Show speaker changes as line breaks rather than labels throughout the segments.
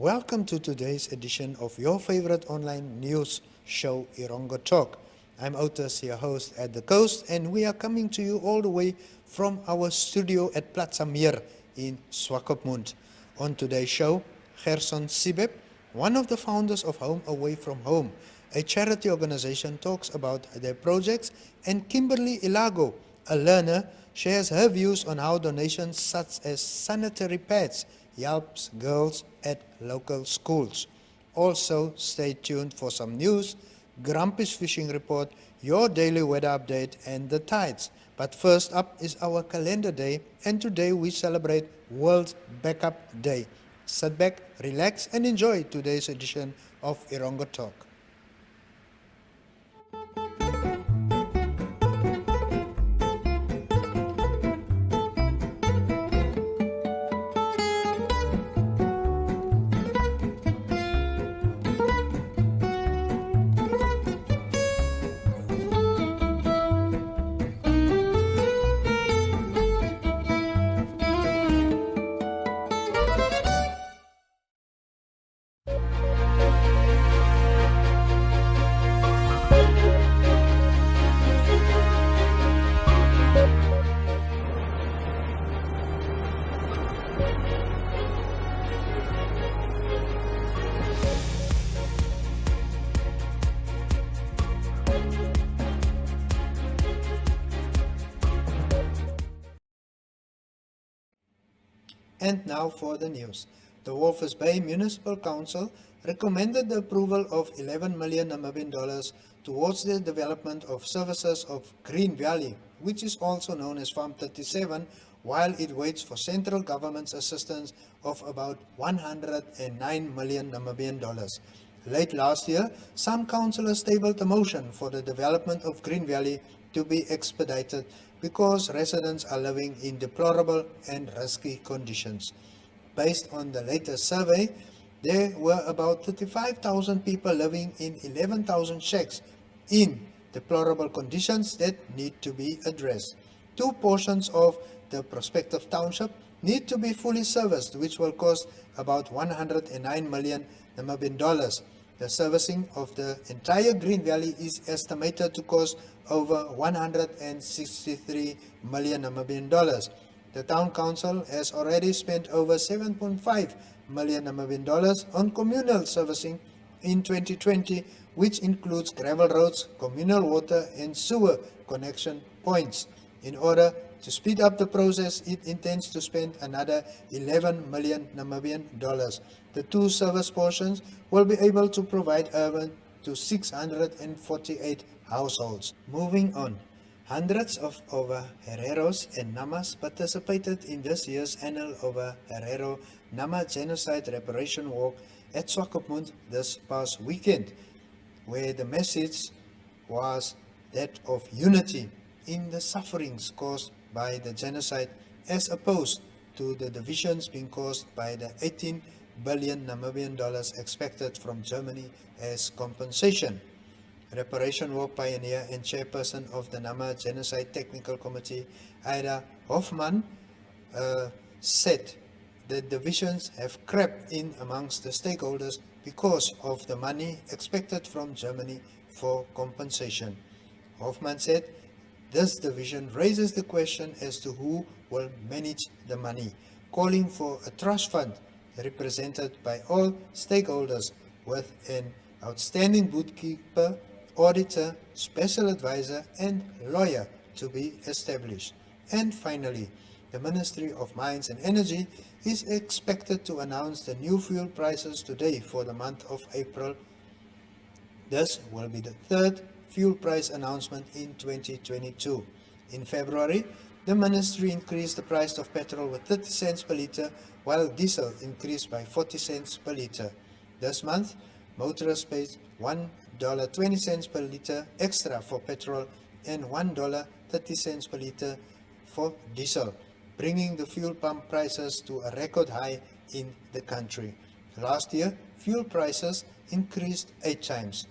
Welcome to today's edition of your favorite online news show, Erongo Talk. I'm Otis, your host at the coast, and we are coming to you all the way from our studio at Platz Am Meer in Swakopmund. On today's show, Gerson Seibeb, one of the founders of Home Away from Home, a charity organization, talks about their projects, and Kimberly Ilago, a learner, shares her views on how donations such as Sanitary Pets helps girls at local schools. Also, stay tuned for some news, Grumpy's fishing report, your daily weather update, and the tides. But first up is our calendar day, and today we celebrate World Backup Day. Sit back, relax, and enjoy today's edition of Erongo Talk. And now for the news. The Walvis Bay Municipal Council recommended the approval of 11 million Namibian dollars towards the development of services of Green Valley, which is also known as Farm 37, while it waits for central government's assistance of about 109 million Namibian dollars. Late last year, some councillors tabled a motion for the development of Green Valley to be expedited because residents are living in deplorable and risky conditions. Based on the latest survey, there were about 35,000 people living in 11,000 shacks in deplorable conditions that need to be addressed. Two portions of the prospective township need to be fully serviced, which will cost about 109 million Namibian dollars. The servicing of the entire Green Valley is estimated to cost over 163 million Namibian dollars. The town council has already spent over 7.5 million Namibian dollars on communal servicing in 2020, which includes gravel roads, communal water and sewer connection points. In order to speed up the process, it intends to spend another 11 million Namibian dollars. The two service portions will be able to provide urban to 648 households. Moving on, hundreds of Ova Hereros and Namas participated in this year's annual Ova Herero Nama Genocide Reparation Walk at Swakopmund this past weekend, where the message was that of unity in the sufferings caused by the genocide, as opposed to the divisions being caused by the 18 billion Namibian dollars expected from Germany as compensation. Reparation Walk pioneer and chairperson of the Nama Genocide Technical Committee, Ida Hoffman, said the divisions have crept in amongst the stakeholders because of the money expected from Germany for compensation. Hoffman said this division raises the question as to who will manage the money, calling for a trust fund represented by all stakeholders with an outstanding bookkeeper, auditor, special advisor and lawyer to be established. And finally, the Ministry of Mines and Energy is expected to announce the new fuel prices today for the month of April. This will be the third fuel price announcement in 2022. In February, the ministry increased the price of petrol with 30 cents per litre, while diesel increased by 40 cents per litre. This month, motorists paid $1.20 per litre extra for petrol and $1.30 per litre for diesel, bringing the fuel pump prices to a record high in the country. Last year, fuel prices increased 8 times.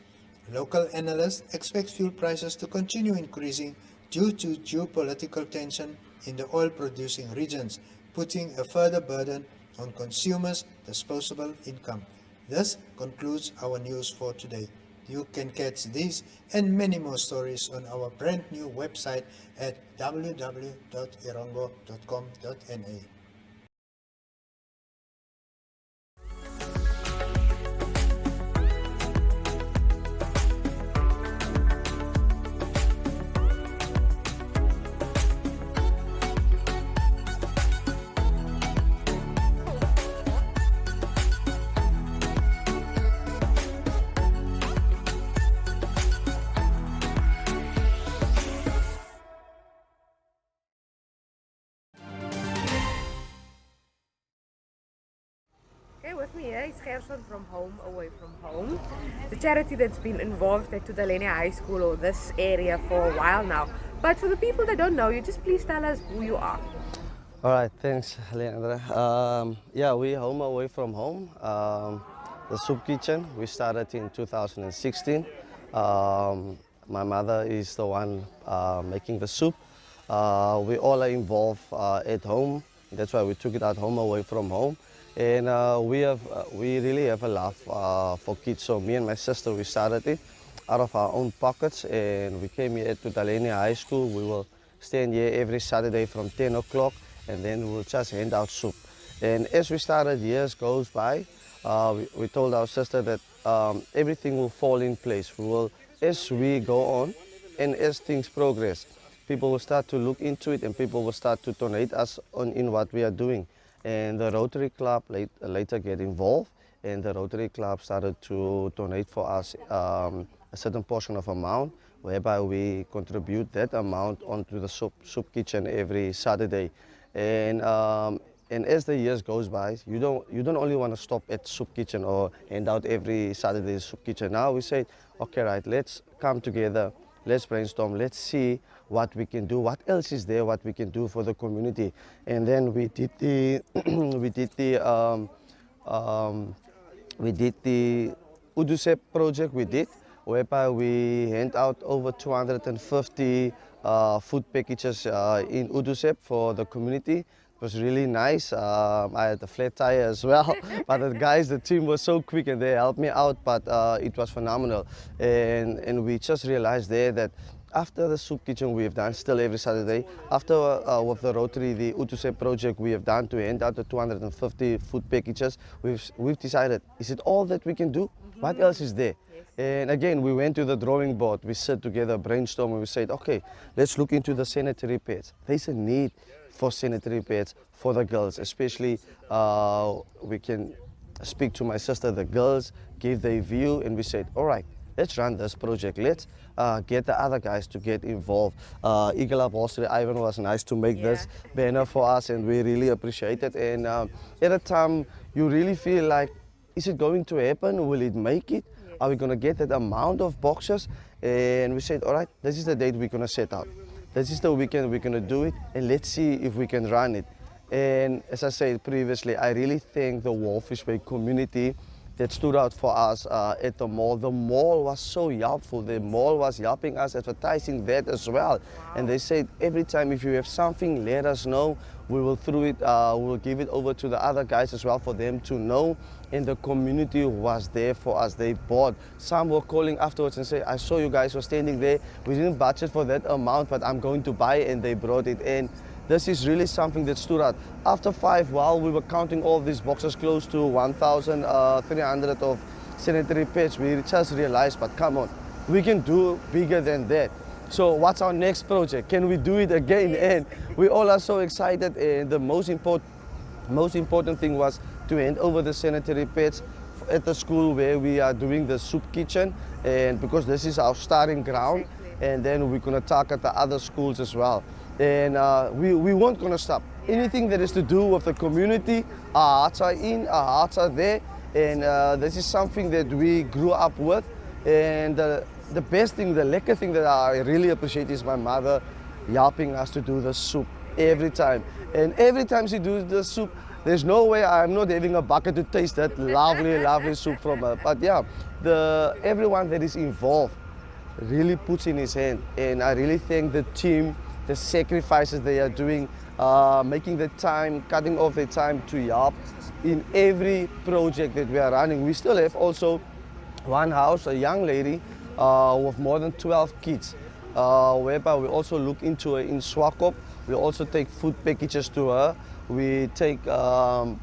Local analysts expect fuel prices to continue increasing due to geopolitical tension in the oil-producing regions, putting a further burden on consumers' disposable income. This concludes our news for today. You can catch these and many more stories on our brand new website at www.erongo.com.na.
Okay, with me here is Gerson from Home Away from Home, the charity that's been involved at Tudaleni High School or this area for a while now. But for the people that don't know you, just please tell us who you are.
All right, thanks, Leandra. Yeah, we Home Away from Home, the soup kitchen. We started in 2016. My mother is the one making the soup. We all are involved at home. That's why we took it at Home Away from Home. And we really have a love for kids. So me and my sister, we started it out of our own pockets, and we came here to Tudaleni High School. We will stand here every Saturday from 10 o'clock, and then we'll just hand out soup. And as we started, years goes by, we told our sister that everything will fall in place. As we go on and as things progress, people will start to look into it, and people will start to donate us in what we are doing. And the Rotary Club later get involved, and the Rotary Club started to donate for us a certain portion of amount, whereby we contribute that amount onto the soup kitchen every Saturday. And as the years goes by, you don't only want to stop at soup kitchen or hand out every Saturday soup kitchen. Now we say, okay, right, let's come together, let's brainstorm, let's see what we can do, what else is there, what we can do for the community. And then we did the Udusep project whereby we hand out over 250 food packages in Udusep for the community. It was really nice. I had a flat tire as well, but the team was so quick and they helped me out, but it was phenomenal. And we just realized there that after the soup kitchen we have done still every Saturday, after with the Rotary, the Udusep project we have done to hand out the 250 food packages, we've decided, is it all that we can do? What else is there? And again, we went to the drawing board, we sat together, brainstorm, and we said, okay, let's look into the sanitary pads. There's a need for sanitary pads for the girls, especially we can speak to my sister, the girls gave their view, and we said, all right, let's run this project. Let's get the other guys to get involved. Eagle Up Wall Ivan was nice to make this banner for us, and we really appreciate it. And at a time, you really feel like, is it going to happen? Will it make it? Are we going to get that amount of boxes? And we said, all right, this is the date we're going to set out. This is the weekend we're going to do it, and let's see if we can run it. And as I said previously, I really thank the Walvis Bay community that stood out for us at the mall. The mall was so helpful. The mall was helping us advertising that as well. Wow. And they said, every time if you have something, let us know. We will through it, we will give it over to the other guys as well for them to know. And the community was there for us. They bought. Some were calling afterwards and say, I saw you guys were standing there. We didn't budget for that amount, but I'm going to buy it, and they brought it in. This is really something that stood out. After 5, while we were counting all these boxes, close to 1,300 of sanitary pads, we just realized, but come on, we can do bigger than that. So what's our next project? Can we do it again? And we all are so excited. And the most important thing was to hand over the sanitary pads at the school where we are doing the soup kitchen, and because this is our starting ground, and then we're going to target the other schools as well. And we weren't going to stop. Anything that is to do with the community, our hearts are in, our hearts are there, and this is something that we grew up with. And the best thing, the lekker thing that I really appreciate is my mother helping us to do the soup every time. And every time she does the soup, there's no way I'm not having a bucket to taste that lovely, lovely soup from her. But yeah, everyone that is involved really puts in his hand, and I really thank the team, the sacrifices they are doing making the time, cutting off the time to help in every project that we are running. We still have also one house, a young lady with more than 12 kids, whereby we also look into her in Swakop. We also take food packages to her. We take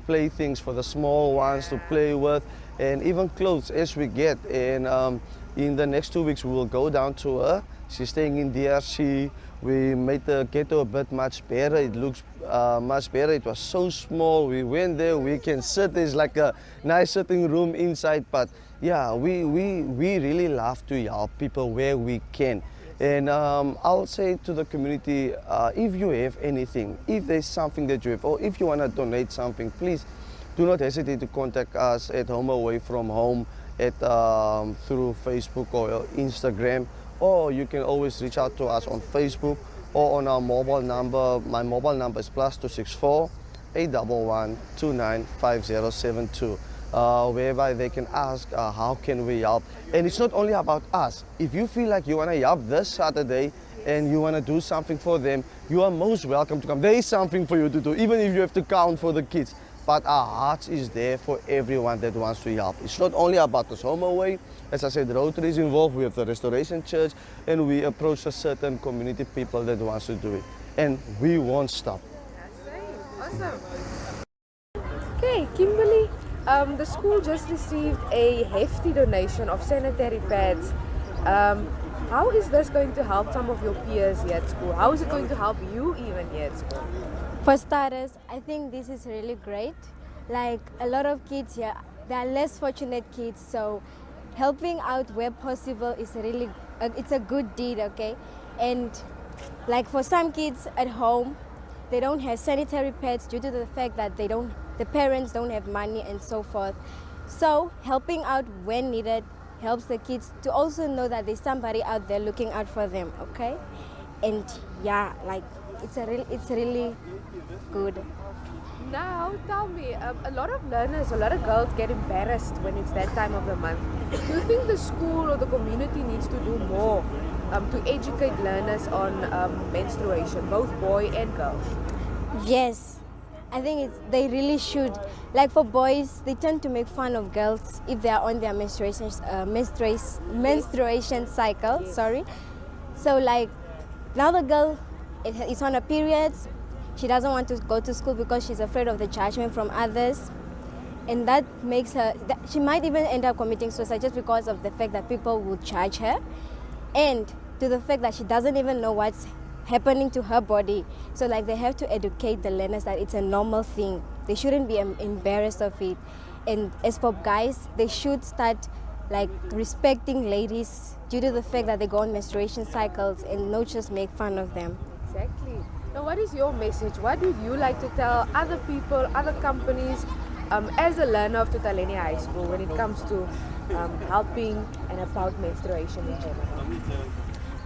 playthings for the small ones to play with, and even clothes as we get. And in the next 2 weeks we will go down to her. She's staying in DRC. We made the ghetto a bit much better. It looks much better. It was so small. We went there. We can sit. There's like a nice sitting room inside. But yeah, we really love to help people where we can. And I'll say to the community, if you have anything, if there's something that you have, or if you want to donate something, please do not hesitate to contact us at Home Away from Home through Facebook or Instagram. Or you can always reach out to us on Facebook or on our mobile number. My mobile number is +264 811 295072, whereby they can ask how can we help. And it's not only about us. If you feel like you want to help this Saturday and you want to do something for them, you are most welcome to come. There is something for you to do, even if you have to count for the kids. But our hearts is there for everyone that wants to help. It's not only about us Home Away. As I said, Rotary is involved. We have the Restoration Church, and we approach a certain community people that wants to do it. And we won't stop.
Awesome. Okay, Kimberly, the school just received a hefty donation of sanitary pads. How is this going to help some of your peers here at school? How is it going to help you even here at school?
For starters, I think this is really great. Like a lot of kids here, they are less fortunate kids, so helping out where possible is really, it's a good deed, okay? And like for some kids at home, they don't have sanitary pads due to the fact that the parents don't have money and so forth. So helping out when needed helps the kids to also know that there's somebody out there looking out for them, okay? And yeah, like it's really good.
Now, tell me, a lot of learners, a lot of girls get embarrassed when it's that time of the month. Do you think the school or the community needs to do more to educate learners on menstruation, both boy and girls?
Yes, I think they really should. Like for boys, they tend to make fun of girls if they are on their menstruation cycle.
Yes.
Sorry. So like now the girl is on her periods. She doesn't want to go to school because she's afraid of the judgment from others, and that makes her. She might even end up committing suicide just because of the fact that people will judge her, and to the fact that she doesn't even know what's happening to her body. So like they have to educate the learners that it's a normal thing. They shouldn't be embarrassed of it. And as for guys, they should start like respecting ladies due to the fact that they go on menstruation cycles and not just make fun of them.
Exactly. Now, what is your message? What would you like to tell other people, other companies, as a learner of Tutaleni High School when it comes to helping and about menstruation in general?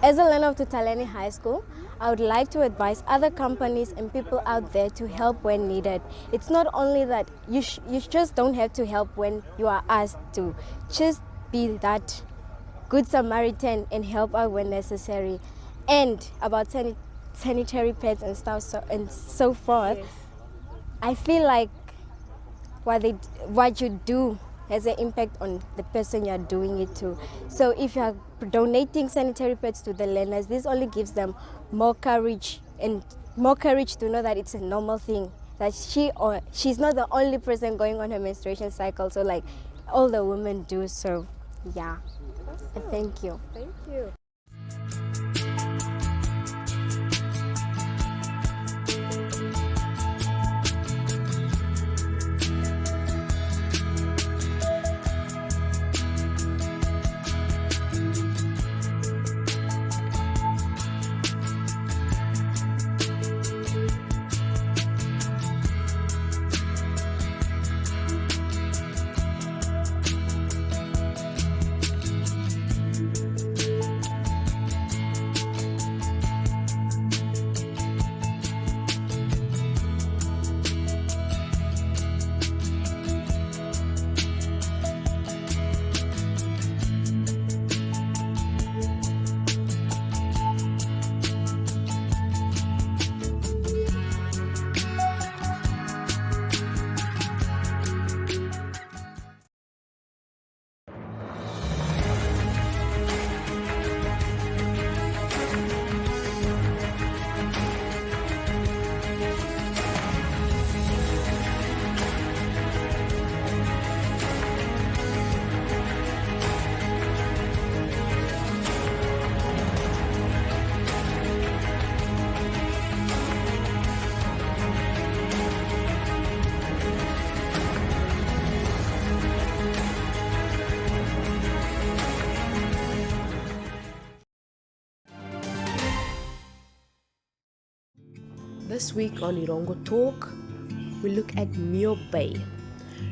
As a learner of Tutaleni High School, I would like to advise other companies and people out there to help when needed. It's not only that you just don't have to help when you are asked to. Just be that good Samaritan and help out when necessary. And about sanitary pads and stuff and so forth,
Yes.
I feel like what you do has an impact on the person you're doing it to. So if you're donating sanitary pads to the learners, this only gives them more courage to know that it's a normal thing, that she's not the only person going on her menstruation cycle, so like all the women do. So yeah, thank you.
Thank you. This week on Erongo Talk, we look at Muir Bay.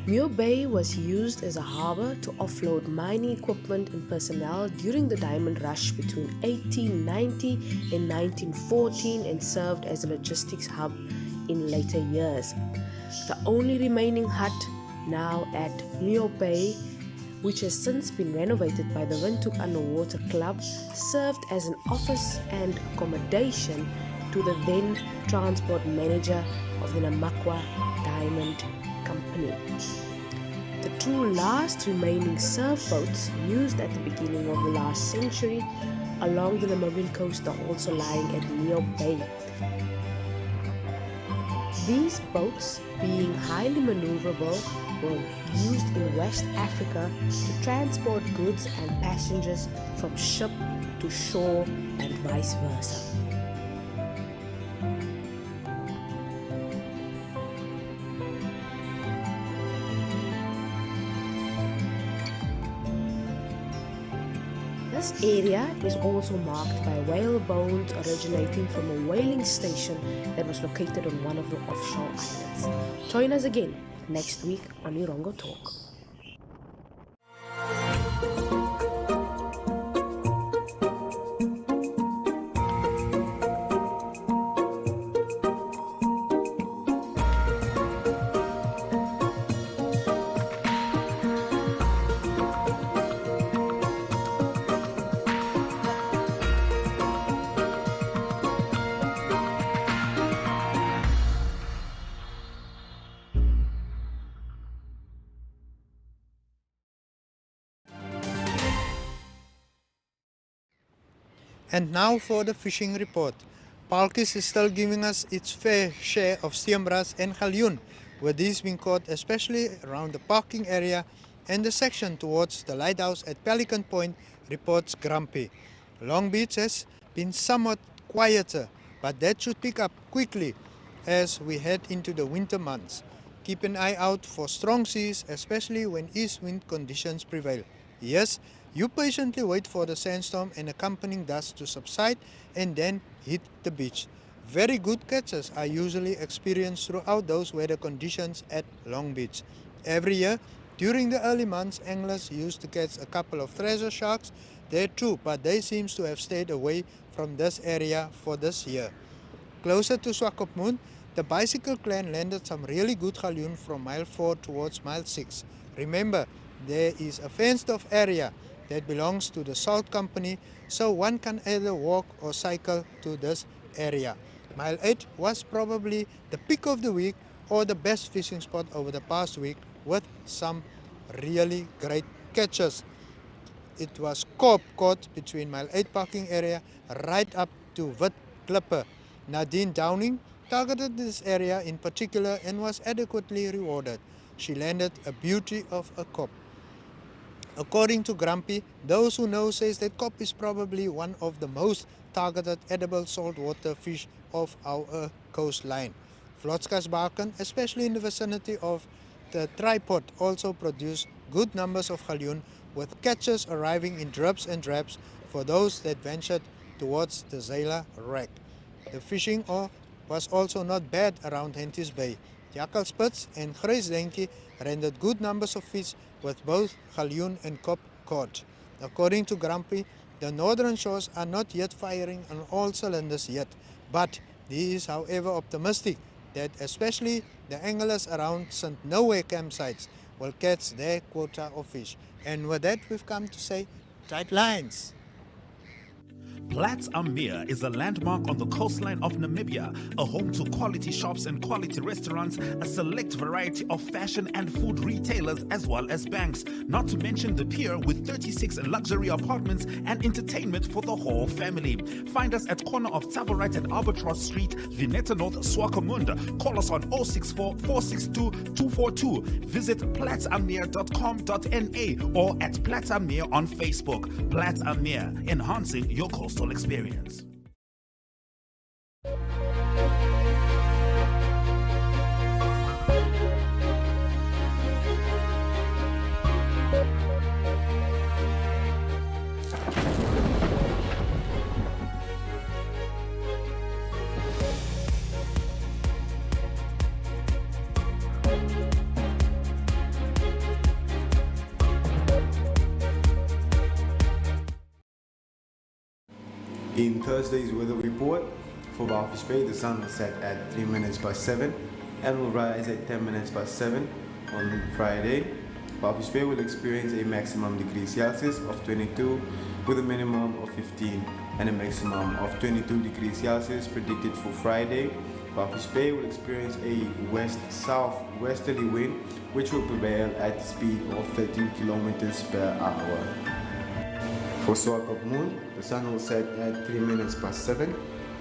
Muir Bay was used as a harbour to offload mining equipment and personnel during the diamond rush between 1890 and 1914 and served as a logistics hub in later years. The only remaining hut now at Muir Bay, which has since been renovated by the Windhoek Underwater Club, served as an office and accommodation to the then transport manager of the Namakwa Diamond Company. The two last remaining surf boats used at the beginning of the last century along the Namibian coast are also lying at Muir Bay. These boats, being highly maneuverable, were used in West Africa to transport goods and passengers from ship to shore and vice versa. This area is also marked by whale bones originating from a whaling station that was located on one of the offshore islands. Join us again next week on Erongo Talk.
And now for the fishing report. Palkies is still giving us its fair share of steenbras and galjoen, with these being caught especially around the parking area and the section towards the lighthouse at Pelican Point, reports Grumpy. Long Beach has been somewhat quieter, but that should pick up quickly as we head into the winter months. Keep an eye out for strong seas, especially when east wind conditions prevail. Yes, you patiently wait for the sandstorm and accompanying dust to subside and then hit the beach. Very good catches are usually experienced throughout those weather conditions at Long Beach. Every year, during the early months, anglers used to catch a couple of treasure sharks there too, but they seem to have stayed away from this area for this year. Closer to Swakopmund, the bicycle clan landed some really good galjoen from mile 4 towards mile 6. Remember, there is a fenced-off area that belongs to the Salt Company, so one can either walk or cycle to this area. Mile 8 was probably the pick of the week or the best fishing spot over the past week, with some really great catches. It was Koop caught between mile 8 parking area right up to Wit Klipper. Nadine Downing targeted this area in particular and was adequately rewarded. She landed a beauty of a koop. According to Grumpy, those who know says that koop is probably one of the most targeted edible saltwater fish of our coastline. Vlotskasbaken, especially in the vicinity of the tripod, also produce good numbers of galjoen, with catches arriving in dribs and drabs for those that ventured towards the Zela wreck. The fishing was also not bad around Henties Bay. Jakkalspits and Grysdenkie rendered good numbers of fish, with both galjoen and koop caught. According to Grumpy, the northern shores are not yet firing on all cylinders yet, but he is however optimistic that especially the anglers around St. Nowhere campsites will catch their quota of fish. And with that, we've come to say tight lines.
Platz Am Meer is a landmark on the coastline of Namibia, a home to quality shops and quality restaurants, a select variety of fashion and food retailers, as well as banks, not to mention the pier with 36 luxury apartments and entertainment for the whole family. Find us at corner of Tabarite and Albatross Street, Vineta North, Swakopmund. Call us on 064 462 242. Visit platzammeer.com.na or at Platz Am Meer on Facebook. Platz Am Meer, enhancing your coastal experience.
In Thursday's weather report, for Bowfish Bay, the sun will set at 3 minutes past 7 and will rise at 10 minutes past 7 on Friday. Bowfish Bay will experience a maximum degree Celsius of 22 with a minimum of 15 and a maximum of 22 degrees Celsius predicted for Friday. Bowfish Bay will experience a west-south-westerly wind which will prevail at the speed of 13 kilometers per hour. For Swakopmund, the sun will set at 3 minutes past 7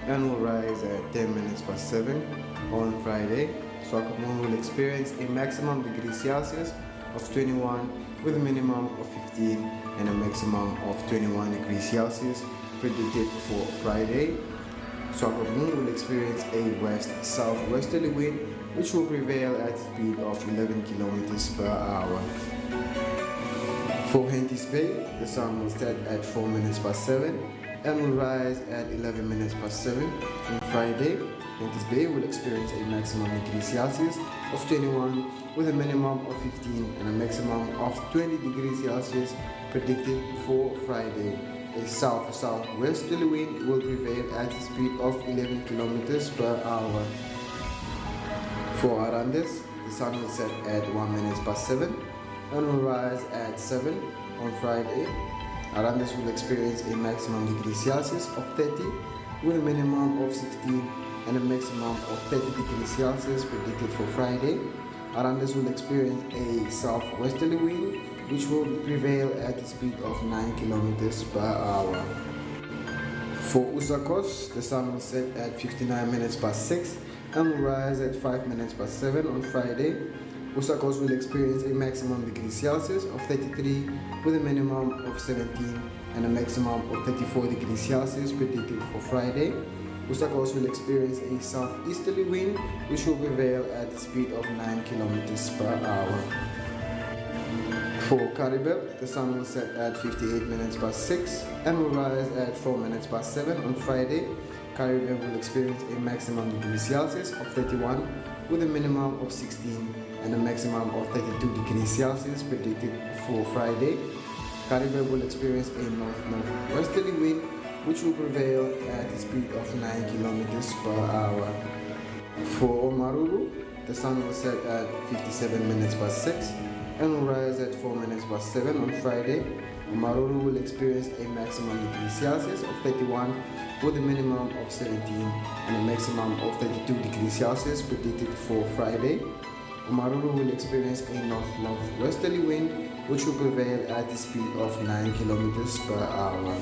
and will rise at 10 minutes past 7 on Friday. Swakopmund will experience a maximum degree Celsius of 21 with a minimum of 15 and a maximum of 21 degrees Celsius predicted for Friday. Swakopmund will experience a west-southwesterly wind which will prevail at a speed of 11 kilometers per hour. For Henties Bay, the sun will set at 4 minutes past 7 and will rise at 11 minutes past 7 on Friday. Henties Bay will experience a maximum degree Celsius of 21 with a minimum of 15 and a maximum of 20 degrees Celsius predicted for Friday. A south-southwesterly wind will prevail at a speed of 11 kilometers per hour. For Arandes, the sun will set at 1 minute past 7 and will rise at 7 on Friday. Arandes will experience a maximum degree Celsius of 30 with a minimum of 16 and a maximum of 30 degrees Celsius predicted for Friday. Arandes will experience a southwesterly wind which will prevail at a speed of 9 kilometers per hour. For Usakos, the sun will set at 59 minutes past 6 and will rise at 5 minutes past 7 on Friday. Usakos will experience a maximum degree Celsius of 33 with a minimum of 17 and a maximum of 34 degrees Celsius predicted for Friday. Usakos will experience a southeasterly wind which will prevail at a speed of 9 kilometers per hour. For Caribbean, the sun will set at 58 minutes past 6 and will rise at 4 minutes past 7 on Friday. Caribbean will experience a maximum degree Celsius of 31 with a minimum of 16 and a maximum of 32 degrees Celsius predicted for Friday. Caribbean will experience a north-northwesterly wind which will prevail at a speed of 9 kilometers per hour. For Omaruru, the sun will set at 57 minutes past 6 and will rise at 4 minutes past 7 on Friday. Omaruru will experience a maximum degree Celsius of 31 with a minimum of 17 and a maximum of 32 degrees Celsius predicted for Friday. Omaruru will experience a north-northwesterly wind which will prevail at a speed of 9 kilometers per hour.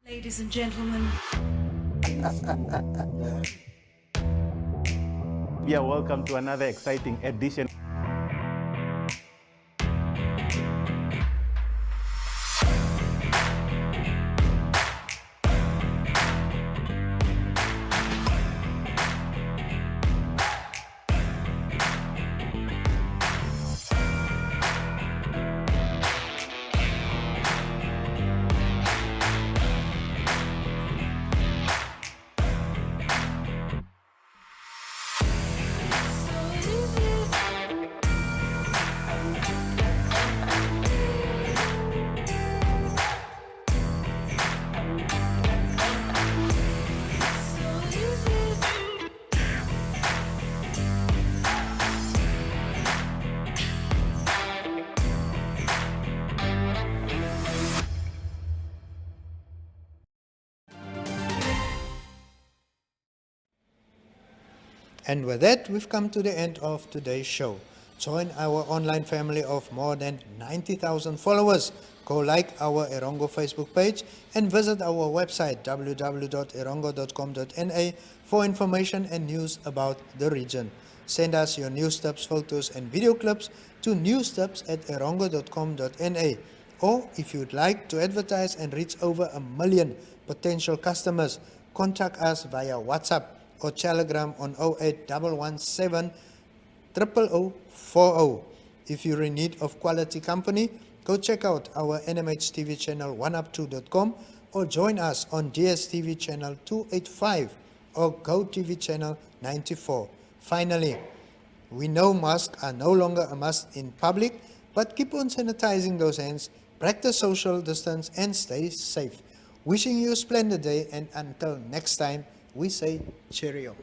Ladies and gentlemen.
Yeah, welcome to another exciting edition.
And with that, we've come to the end of today's show. Join our online family of more than 90,000 followers. Go like our Erongo Facebook page and visit our website www.erongo.com.na for information and news about the region. Send us your news tips, photos and video clips to newstips@erongo.com.na. Or if you'd like to advertise and reach over 1 million potential customers, contact us via WhatsApp or Telegram on 08117 00040. If you're in need of quality company, go check out our NMH TV channel 1up2.com or join us on DStv channel 285 or GOtv channel 94. Finally, we know masks are no longer a must in public, but keep on sanitizing those hands, practice social distance and stay safe. Wishing you a splendid day, and until next time, we say cheerio.